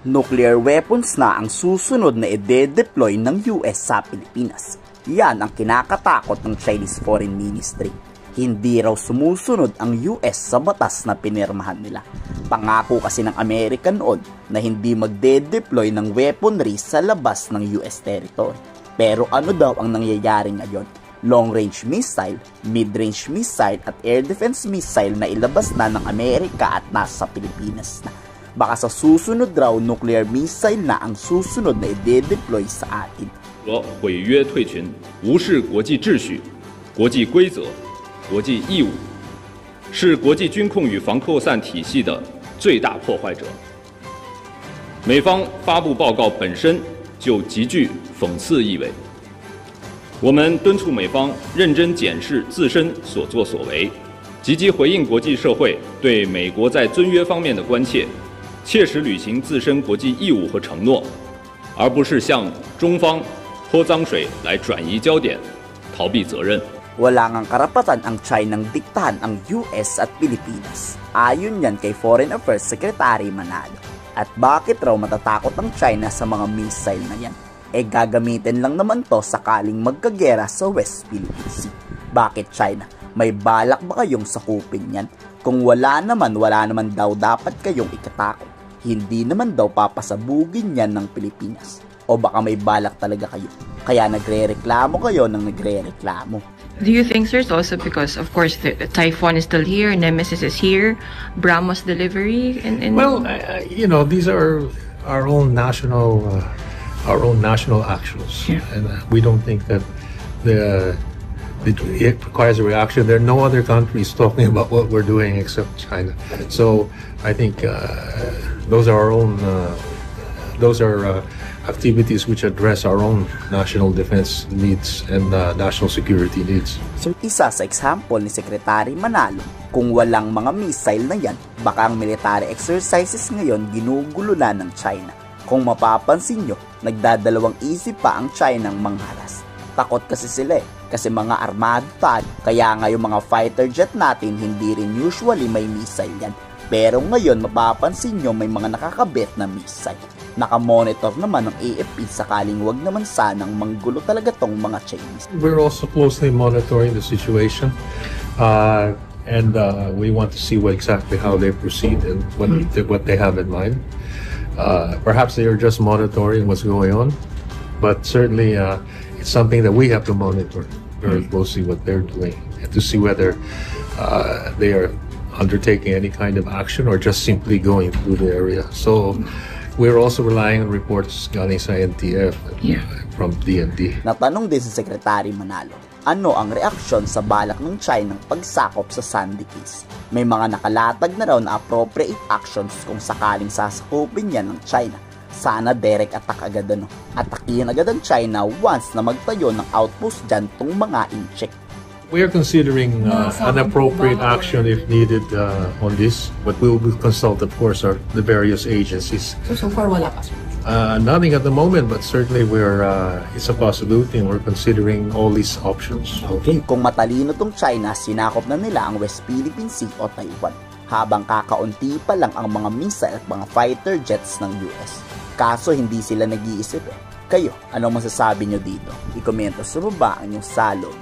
Nuclear weapons na ang susunod na ide-deploy ng US sa Pilipinas. Yan ang kinakatakot ng Chinese Foreign Ministry. Hindi raw sumusunod ang US sa batas na pinirmahan nila. Pangako kasi ng Amerika noon na hindi magde-deploy ng weaponry sa labas ng US territory. Pero ano daw ang nangyayari ngayon? Long-range missile, mid-range missile at air defense missile na ilabas na ng Amerika at nasa Pilipinas na. Baka sa susunod raw nuclear missile na ang susunod na ide-deploy sa atin. 毁约退群，无视国际秩序、国际规则、国际义务，是国际军控与防扩散体系的最大破坏者。美方发布报告本身就极具讽刺意味。我们敦促美方认真检视自身所作所为，积极回应国际社会对美国在尊约方面的关切，切实履行自身国际义务和承诺，而不是向中方泼脏水来转移焦点，逃避责任。 Wala ngang karapatan ang Chinang diktahan ang US at Pilipinas. Ayon yan kay Foreign Affairs Secretary Manalo. At bakit raw matatakot ang China sa mga missile na yan? Gagamitin lang naman to sakaling magkagera sa West Philippine Sea. Bakit China? May balak ba kayong sakupin yan? Kung wala naman daw dapat kayong ikatakot. Hindi naman daw papasabugin yan ng Pilipinas. O baka may balak talaga kayo. Kaya nagre-reklamo kayo ng nagre-reklamo. Do you think, sir, it's also because, of course, the Typhoon is still here, Nemesis is here, BrahMos delivery, and well, you know, these are our own national actions, yeah. And we don't think that it requires a reaction. There are no other countries talking about what we're doing except China. So I think those are our own. Those are activities which address our own national defense needs and national security needs. So, isa sa example ni Secretary Manalo, kung walang mga missile na yan, baka ang military exercises ngayon ginugulo na ng China. Kung mapapansin nyo, nagdadalawang isip pa ang Chinang mangharas. Takot kasi sila kasi mga armado tayo. Kaya nga yung mga fighter jet natin hindi rin usually may missile yan. Pero ngayon mapapansin nyo may mga nakakabit na missile. Naka-monitor naman ng AFP sakaling wag naman sanang manggulo talaga tong mga Chinese. We're also closely monitoring the situation and we want to see exactly how they proceed and what they have in mind. Perhaps they are just monitoring what's going on, but certainly it's something that we have to monitor very closely what they're doing and to see whether they are undertaking any kind of action or just simply going through the area. So we're also relying on reports galing sa NTF from DND. Natanong din si Secretary Manalo, ano ang reaksyon sa balak ng China ng pagsakop sa Sandy Keys? May mga nakalatag na raw na appropriate actions kung sakaling sasakupin yan ng China. Sana direct attack agad ano. Atakihin agad ang China once na magtayo ng outpost dyan tong mga incheck. We are considering an appropriate action if needed on this, but we will consult, of course, the various agencies. So far, wala pa. Nothing at the moment, but certainly it's a possibility and we're considering all these options. Okay. Kung matalino tong China, sinakop na nila ang West Philippine Sea o Taiwan, habang kakaunti pa lang ang mga missile at mga fighter jets ng US. Kaso hindi sila nag-iisip Kayo, anong masasabi nyo dito? I-komento sa baba ang inyong salog.